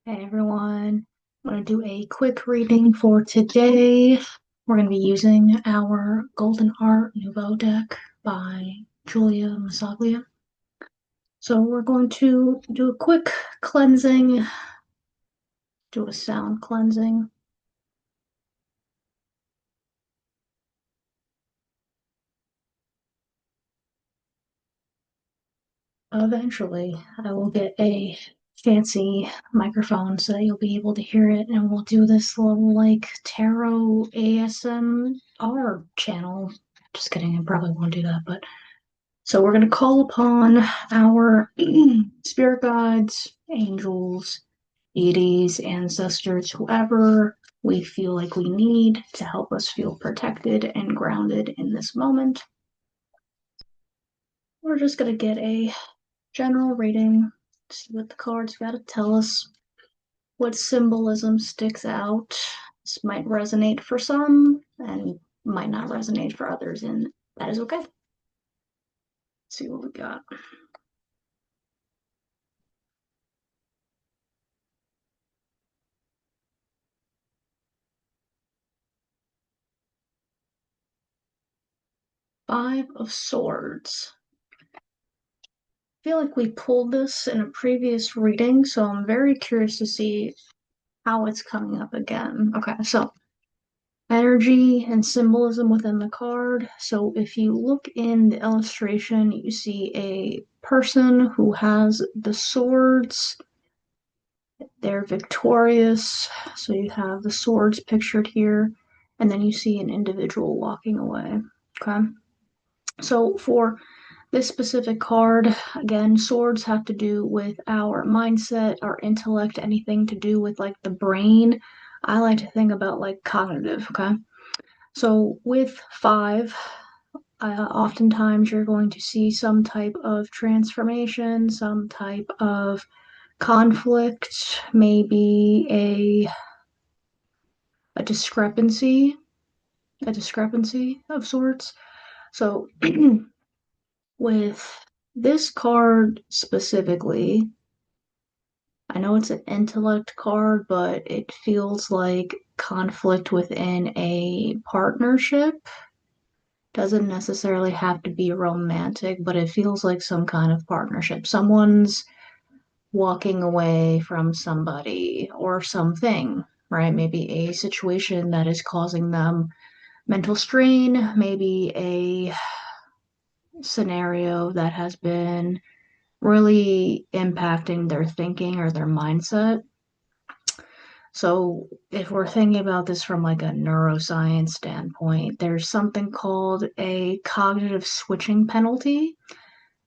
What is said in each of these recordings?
Hey everyone, I'm going to do a quick reading for today. We're going to be using our Golden Art Nouveau deck by Julia Masaglia. So we're going to do a quick cleansing, do a sound cleansing. Eventually, I will get a fancy microphone so that you'll be able to hear it, and we'll do this little like tarot ASMR channel. Just kidding, I probably won't do that, but so we're going to call upon our spirit guides, angels, deities, ancestors, whoever we feel like we need to help us feel protected and grounded in this moment. We're just going to get a general reading, see what the cards got to tell us, what symbolism sticks out. This might resonate for some and might not resonate for others, and that is okay. Let's see what we got. Five of Swords. Feel like we pulled this in a previous reading, so I'm very curious to see how it's coming up again. Okay, so energy and symbolism within the card. So if you look in the illustration, you see a person who has the swords. They're victorious. So you have the swords pictured here, and then you see an individual walking away. Okay, so for this specific card, again, swords have to do with our mindset, our intellect, anything to do with like the brain. I like to think about like cognitive, okay? So with five, oftentimes you're going to see some type of transformation, some type of conflict, maybe a discrepancy, a discrepancy of sorts. So with this card specifically, I know it's an intellect card, but it feels like conflict within a partnership. Doesn't necessarily have to be romantic, but it feels like some kind of partnership. Someone's walking away from somebody or something, right? Maybe a situation that is causing them mental strain, maybe a scenario that has been really impacting their thinking or their mindset. So if we're thinking about this from like a neuroscience standpoint, there's something called a cognitive switching penalty.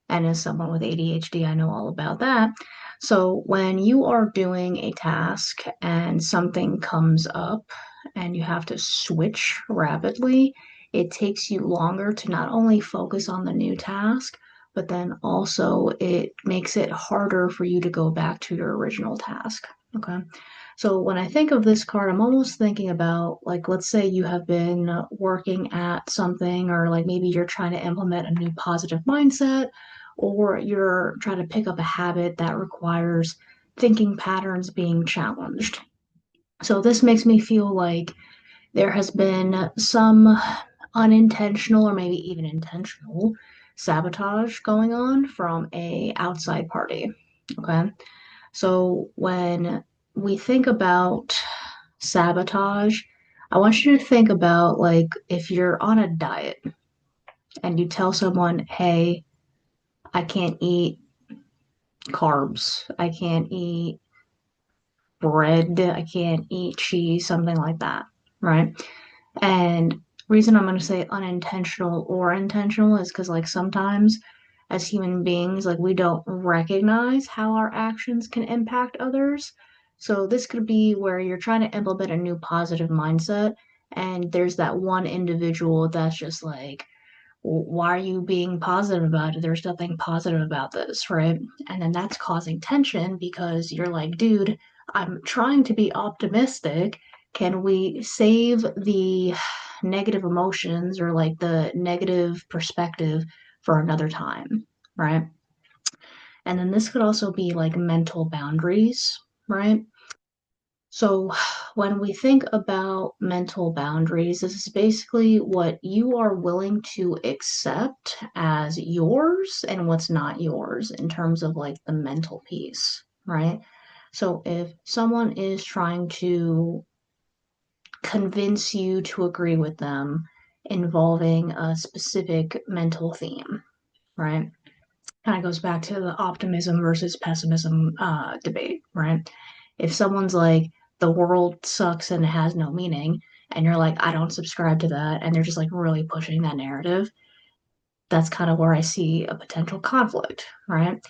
And as someone with ADHD, I know all about that. So when you are doing a task and something comes up and you have to switch rapidly, it takes you longer to not only focus on the new task, but then also it makes it harder for you to go back to your original task. Okay. So when I think of this card, I'm almost thinking about like, let's say you have been working at something, or like maybe you're trying to implement a new positive mindset, or you're trying to pick up a habit that requires thinking patterns being challenged. So this makes me feel like there has been some unintentional or maybe even intentional sabotage going on from a outside party. Okay. So when we think about sabotage, I want you to think about like if you're on a diet and you tell someone, hey, I can't eat carbs, I can't eat bread, I can't eat cheese, something like that, right? And reason I'm going to say unintentional or intentional is because like sometimes as human beings, like we don't recognize how our actions can impact others. So this could be where you're trying to implement a new positive mindset, and there's that one individual that's just like, why are you being positive about it? There's nothing positive about this, right? And then that's causing tension because you're like, dude, I'm trying to be optimistic. Can we save the negative emotions or like the negative perspective for another time, right? And then this could also be like mental boundaries, right? So, when we think about mental boundaries, this is basically what you are willing to accept as yours and what's not yours in terms of like the mental piece, right? So, if someone is trying to convince you to agree with them involving a specific mental theme, right? Kind of goes back to the optimism versus pessimism debate, right? If someone's like, the world sucks and it has no meaning, and you're like, I don't subscribe to that, and they're just like really pushing that narrative, that's kind of where I see a potential conflict, right?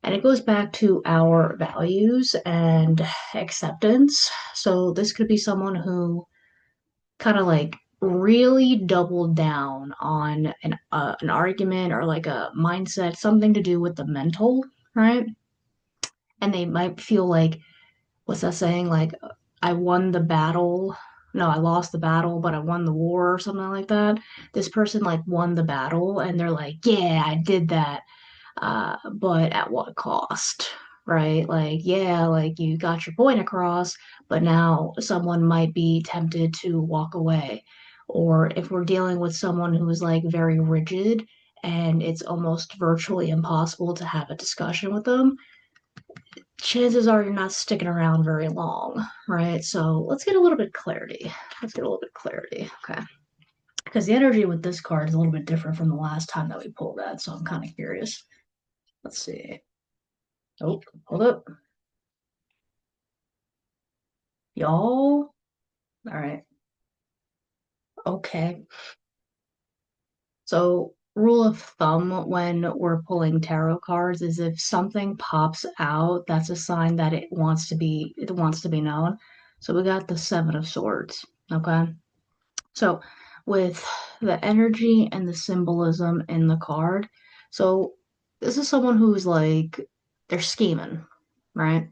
And it goes back to our values and acceptance. So this could be someone who kind of like really doubled down on an argument or like a mindset, something to do with the mental, right? And they might feel like, what's that saying? Like, I won the battle. No, I lost the battle, but I won the war or something like that. This person like won the battle and they're like, yeah, I did that. But at what cost? Right? Like, yeah, like you got your point across, but now someone might be tempted to walk away. Or if we're dealing with someone who is like very rigid and it's almost virtually impossible to have a discussion with them, chances are you're not sticking around very long, right? So let's get a little bit clarity. Let's get a little bit clarity, okay? Because the energy with this card is a little bit different from the last time that we pulled that, so I'm kind of curious. Let's see. Oh, hold up. Y'all. All right. Okay. So, rule of thumb when we're pulling tarot cards is if something pops out, that's a sign that it wants to be known. So we got the Seven of Swords. Okay. So with the energy and the symbolism in the card, so this is someone who's like they're scheming, right?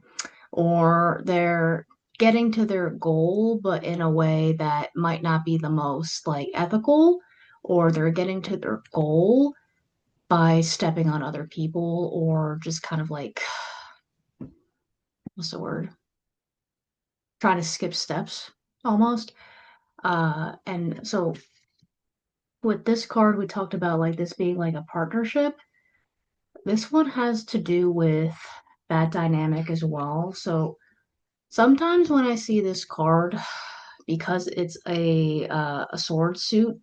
Or they're getting to their goal, but in a way that might not be the most like ethical, or they're getting to their goal by stepping on other people or just kind of like, what's the word? Trying to skip steps almost. And so with this card, we talked about like this being like a partnership. This one has to do with that dynamic as well. So sometimes when I see this card, because it's a sword suit,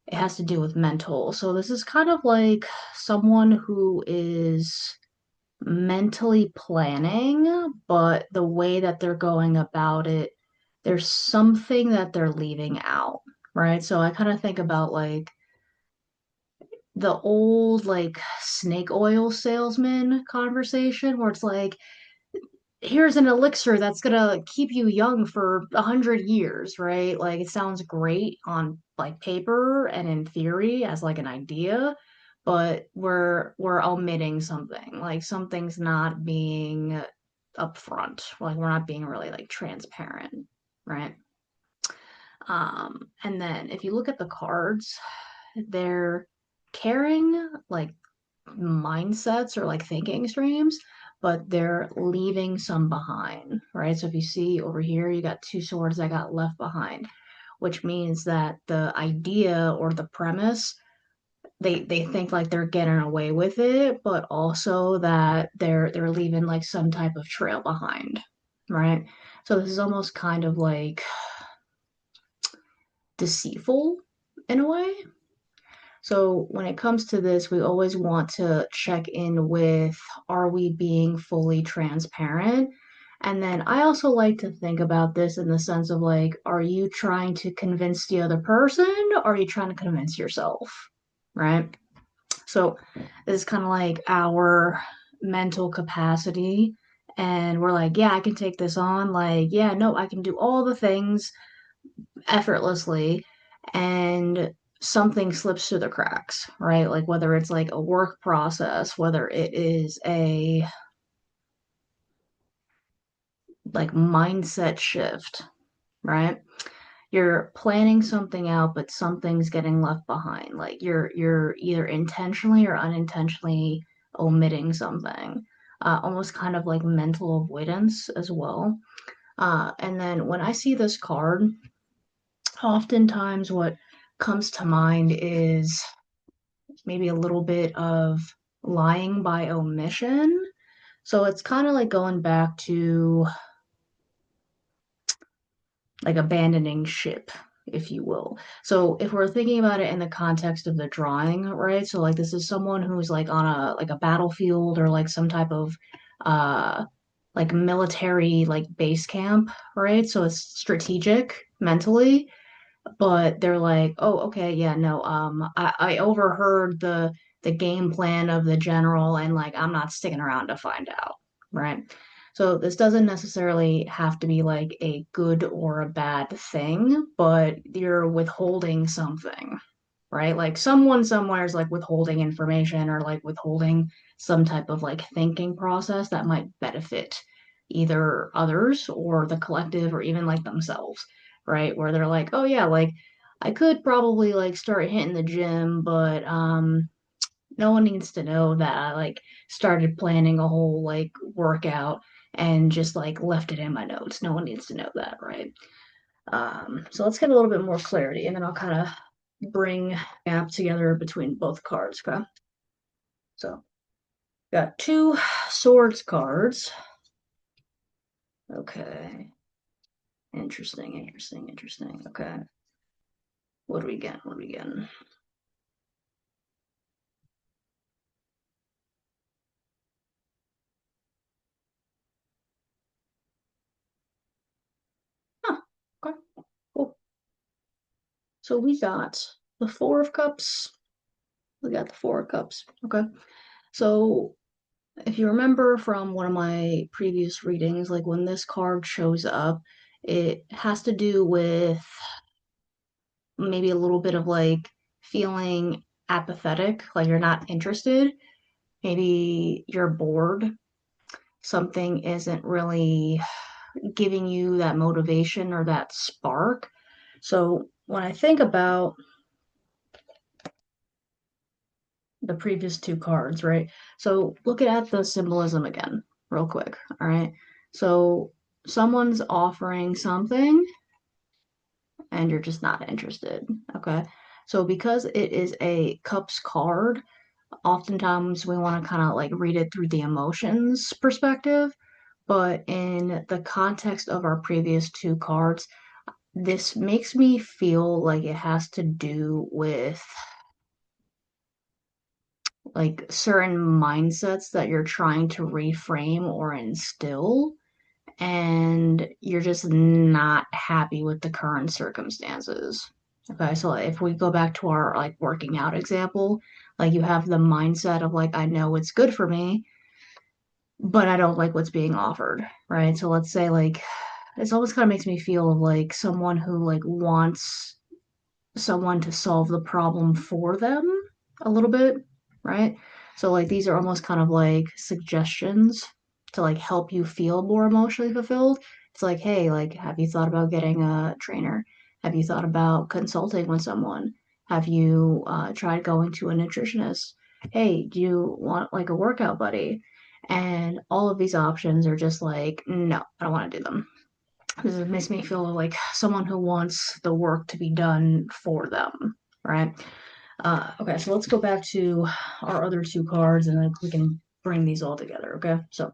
it has to do with mental. So this is kind of like someone who is mentally planning, but the way that they're going about it, there's something that they're leaving out, right? So I kind of think about like the old like snake oil salesman conversation where it's like here's an elixir that's gonna keep you young for 100 years, right? Like it sounds great on like paper and in theory as like an idea, but we're omitting something. Like something's not being upfront. Like we're not being really like transparent, right? And then if you look at the cards, they're carrying like mindsets or like thinking streams, but they're leaving some behind, right? So if you see over here, you got two swords that got left behind, which means that the idea or the premise, they think like they're getting away with it, but also that they're leaving like some type of trail behind, right? So this is almost kind of like deceitful in a way. So when it comes to this, we always want to check in with, are we being fully transparent? And then I also like to think about this in the sense of like, are you trying to convince the other person or are you trying to convince yourself? Right? So this is kind of like our mental capacity. And we're like, yeah, I can take this on. Like, yeah, no, I can do all the things effortlessly. And something slips through the cracks, right? Like whether it's like a work process, whether it is a like mindset shift, right? You're planning something out, but something's getting left behind. Like you're either intentionally or unintentionally omitting something. Almost kind of like mental avoidance as well. And then when I see this card, oftentimes what comes to mind is maybe a little bit of lying by omission. So it's kind of like going back to like abandoning ship, if you will. So if we're thinking about it in the context of the drawing, right? So like this is someone who's like on a battlefield or like some type of uh like military like base camp, right? So it's strategic mentally, but they're like, oh, okay, yeah, no, I overheard the game plan of the general and like I'm not sticking around to find out, right? So this doesn't necessarily have to be like a good or a bad thing, but you're withholding something, right? Like someone somewhere is like withholding information or like withholding some type of like thinking process that might benefit either others or the collective or even like themselves, right? Where they're like, oh yeah, like I could probably like start hitting the gym, but no one needs to know that I like started planning a whole like workout and just like left it in my notes. No one needs to know that, right? So let's get a little bit more clarity, and then I'll kind of bring gap together between both cards. Okay, so got two swords cards. Okay, interesting. Okay, what do we get? What do we get? Huh. Okay, cool. So we got the Four of Cups. We got the Four of Cups. Okay, so if you remember from one of my previous readings, like when this card shows up, it has to do with maybe a little bit of like feeling apathetic, like you're not interested. Maybe you're bored. Something isn't really giving you that motivation or that spark. So when I think about the previous two cards, right? So look at the symbolism again, real quick. All right. So someone's offering something and you're just not interested. Okay. So because it is a cups card, oftentimes we want to kind of like read it through the emotions perspective. But in the context of our previous two cards, this makes me feel like it has to do with like certain mindsets that you're trying to reframe or instill, and you're just not happy with the current circumstances. Okay, so if we go back to our like working out example, like you have the mindset of like, I know it's good for me, but I don't like what's being offered, right? So let's say like it's almost kind of makes me feel of like someone who like wants someone to solve the problem for them a little bit, right? So like these are almost kind of like suggestions to like help you feel more emotionally fulfilled. It's like, hey, like have you thought about getting a trainer? Have you thought about consulting with someone? Have you tried going to a nutritionist? Hey, do you want like a workout buddy? And all of these options are just like, no, I don't want to do them because it makes me feel like someone who wants the work to be done for them, right? Okay, so let's go back to our other two cards and then we can bring these all together, okay? So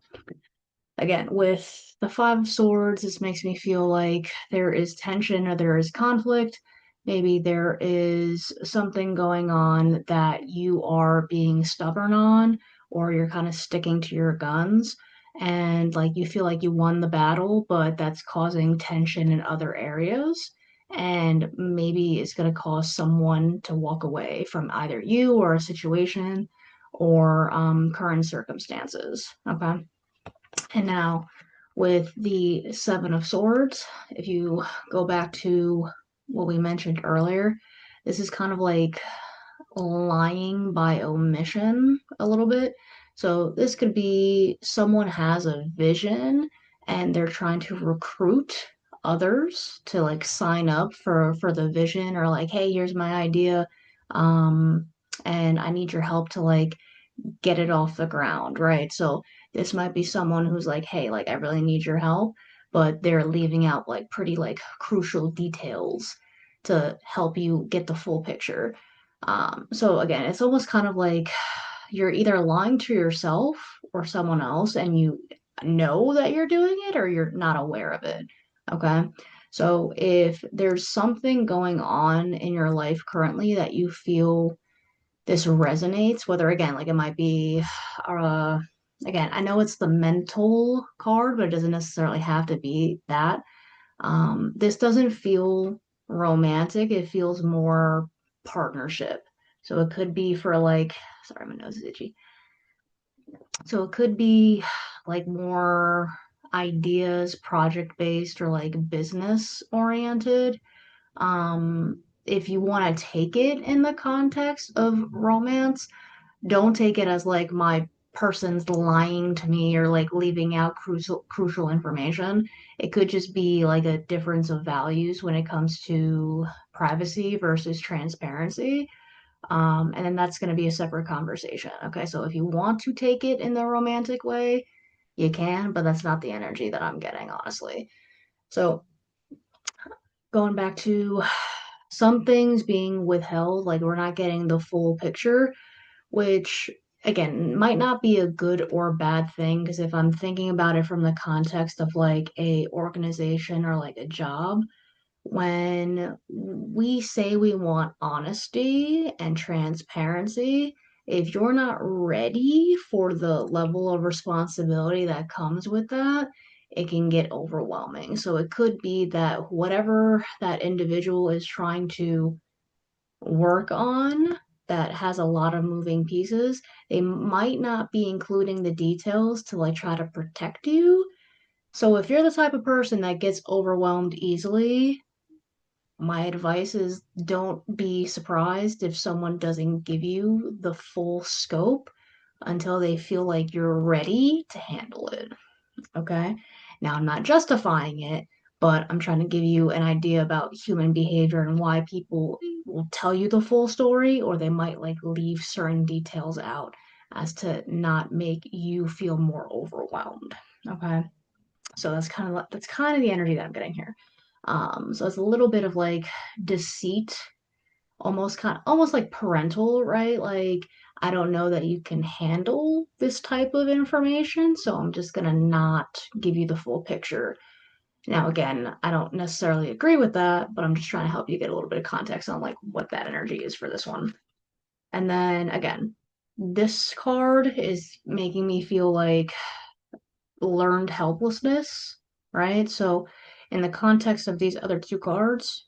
again, with the Five of Swords, this makes me feel like there is tension or there is conflict. Maybe there is something going on that you are being stubborn on, or you're kind of sticking to your guns, and like you feel like you won the battle, but that's causing tension in other areas. And maybe it's going to cause someone to walk away from either you or a situation or current circumstances. Okay. And now with the Seven of Swords, if you go back to what we mentioned earlier, this is kind of like lying by omission a little bit. So this could be someone has a vision and they're trying to recruit others to like sign up for the vision or like, hey, here's my idea. Um, and I need your help to like get it off the ground, right? So this might be someone who's like, hey, like I really need your help, but they're leaving out like pretty like crucial details to help you get the full picture. So again, it's almost kind of like you're either lying to yourself or someone else, and you know that you're doing it or you're not aware of it. Okay. So if there's something going on in your life currently that you feel this resonates, whether again, like it might be, uh, again, I know it's the mental card, but it doesn't necessarily have to be that. This doesn't feel romantic, it feels more partnership. So it could be for like, sorry, my nose is itchy. So it could be like more ideas, project based or like business oriented. If you want to take it in the context of romance, don't take it as like my person's lying to me or like leaving out crucial information. It could just be like a difference of values when it comes to privacy versus transparency. And then that's going to be a separate conversation. Okay, so if you want to take it in the romantic way, you can, but that's not the energy that I'm getting, honestly. So going back to some things being withheld, like we're not getting the full picture, which again might not be a good or bad thing because if I'm thinking about it from the context of like a organization or like a job, when we say we want honesty and transparency, if you're not ready for the level of responsibility that comes with that, it can get overwhelming. So it could be that whatever that individual is trying to work on that has a lot of moving pieces, they might not be including the details to like try to protect you. So if you're the type of person that gets overwhelmed easily, my advice is don't be surprised if someone doesn't give you the full scope until they feel like you're ready to handle it. Okay. Now, I'm not justifying it, but I'm trying to give you an idea about human behavior and why people will tell you the full story or they might like leave certain details out as to not make you feel more overwhelmed. Okay. So that's kind of the energy that I'm getting here. So it's a little bit of like deceit, almost like parental, right? Like I don't know that you can handle this type of information, so I'm just gonna not give you the full picture. Now, again, I don't necessarily agree with that, but I'm just trying to help you get a little bit of context on like what that energy is for this one. And then again, this card is making me feel like learned helplessness, right? So in the context of these other two cards,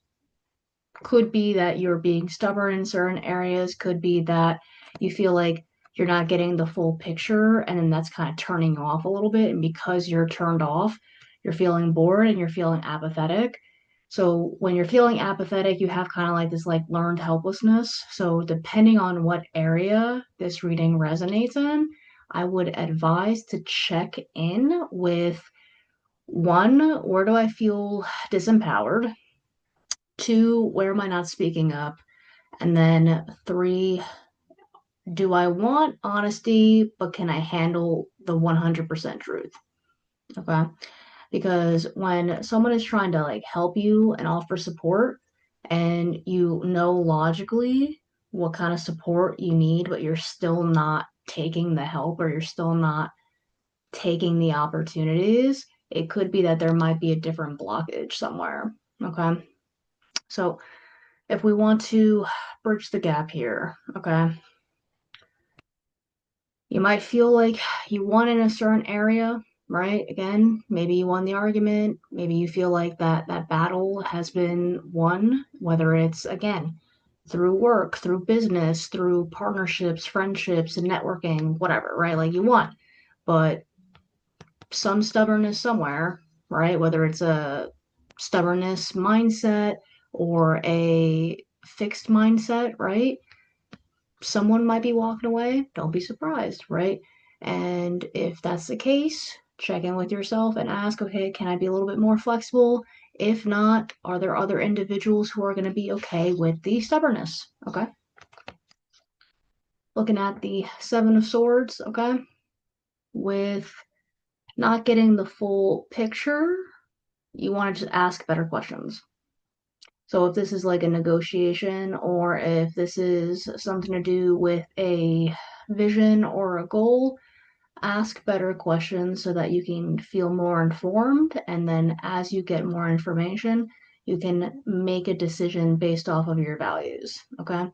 could be that you're being stubborn in certain areas, could be that you feel like you're not getting the full picture, and then that's kind of turning you off a little bit. And because you're turned off, you're feeling bored and you're feeling apathetic. So when you're feeling apathetic, you have kind of like this like learned helplessness. So depending on what area this reading resonates in, I would advise to check in with one, where do I feel disempowered? Two, where am I not speaking up? And then three, do I want honesty, but can I handle the 100% truth? Okay. Because when someone is trying to like help you and offer support, and you know logically what kind of support you need, but you're still not taking the help or you're still not taking the opportunities, it could be that there might be a different blockage somewhere. Okay. So if we want to bridge the gap here, okay, you might feel like you won in a certain area, right? Again, maybe you won the argument. Maybe you feel like that battle has been won, whether it's again through work, through business, through partnerships, friendships, and networking, whatever, right? Like you won. But some stubbornness somewhere, right? Whether it's a stubbornness mindset or a fixed mindset, right? Someone might be walking away. Don't be surprised, right? And if that's the case, check in with yourself and ask, okay, can I be a little bit more flexible? If not, are there other individuals who are going to be okay with the stubbornness? Okay. Looking at the Seven of Swords, okay, with not getting the full picture. you want to just ask better questions. So if this is like a negotiation or if this is something to do with a vision or a goal, ask better questions so that you can feel more informed. And then as you get more information, you can make a decision based off of your values. Okay.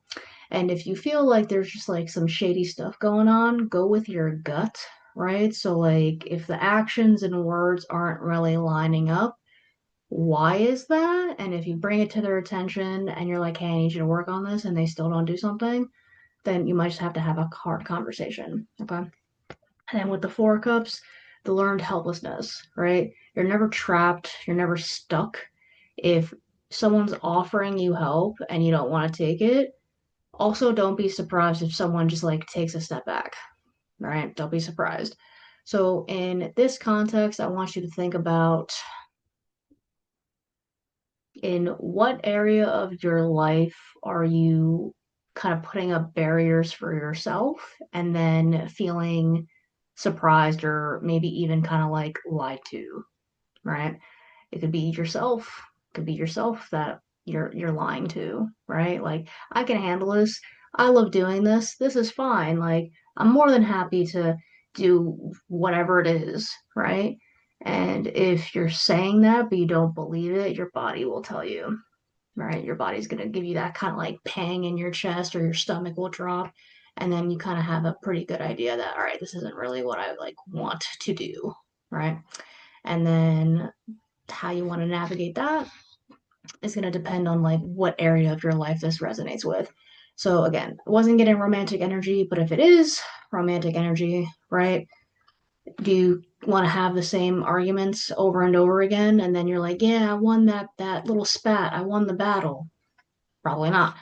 And if you feel like there's just like some shady stuff going on, go with your gut, right? So, like, if the actions and words aren't really lining up, why is that? And if you bring it to their attention and you're like, hey, I need you to work on this, and they still don't do something, then you might just have to have a hard conversation. Okay. And then with the four cups, the learned helplessness, right? You're never trapped, you're never stuck. If someone's offering you help and you don't want to take it, also don't be surprised if someone just like takes a step back, right? Don't be surprised. So, in this context, I want you to think about in what area of your life are you kind of putting up barriers for yourself and then feeling surprised or maybe even kind of like lied to, right? It could be yourself, it could be yourself that you're lying to, right? Like, I can handle this. I love doing this. This is fine. Like, I'm more than happy to do whatever it is, right? And if you're saying that but you don't believe it, your body will tell you, right? Your body's gonna give you that kind of like pang in your chest or your stomach will drop. And then you kind of have a pretty good idea that, all right, this isn't really what I like want to do, right? And then how you want to navigate that is going to depend on like what area of your life this resonates with. So again, I wasn't getting romantic energy, but if it is romantic energy, right? Do you want to have the same arguments over and over again and then you're like, yeah, I won that little spat. I won the battle. Probably not.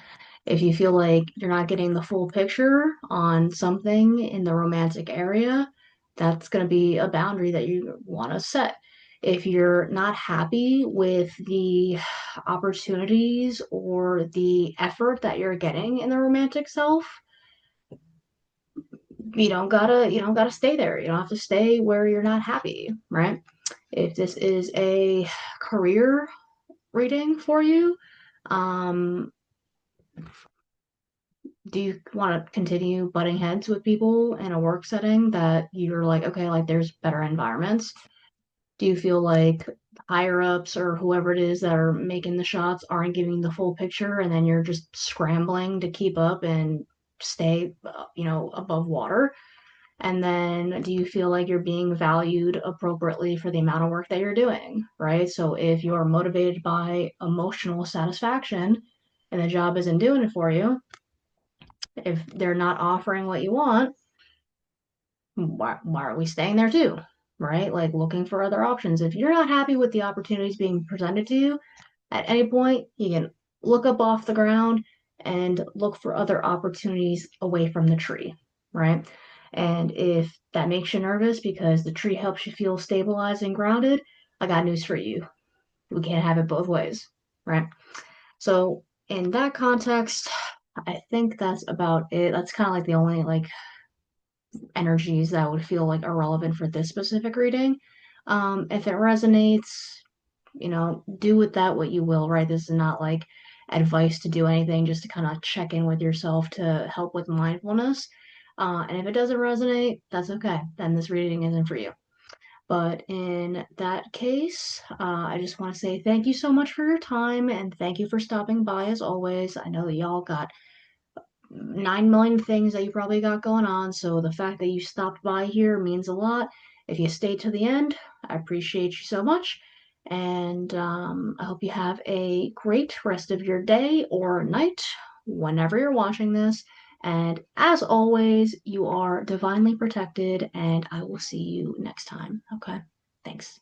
If you feel like you're not getting the full picture on something in the romantic area, that's going to be a boundary that you want to set. If you're not happy with the opportunities or the effort that you're getting in the romantic self, you don't gotta stay there. You don't have to stay where you're not happy, right? If this is a career reading for you, um, do you want to continue butting heads with people in a work setting that you're like, okay, like there's better environments? Do you feel like higher ups or whoever it is that are making the shots aren't giving the full picture and then you're just scrambling to keep up and stay, above water? And then do you feel like you're being valued appropriately for the amount of work that you're doing, right? So if you're motivated by emotional satisfaction and the job isn't doing it for you, if they're not offering what you want, why are we staying there too? Right? Like looking for other options. If you're not happy with the opportunities being presented to you, at any point, you can look up off the ground and look for other opportunities away from the tree, right? And if that makes you nervous because the tree helps you feel stabilized and grounded, I got news for you. We can't have it both ways, right? So, in that context, I think that's about it. That's kind of like the only like energies that would feel like irrelevant for this specific reading. If it resonates, do with that what you will, right? This is not like advice to do anything, just to kind of check in with yourself to help with mindfulness. And if it doesn't resonate, that's okay. Then this reading isn't for you. But in that case, I just want to say thank you so much for your time and thank you for stopping by as always. I know that y'all got 9 million things that you probably got going on. So the fact that you stopped by here means a lot. If you stayed to the end, I appreciate you so much. And I hope you have a great rest of your day or night whenever you're watching this. And as always, you are divinely protected, and I will see you next time. Okay. Thanks.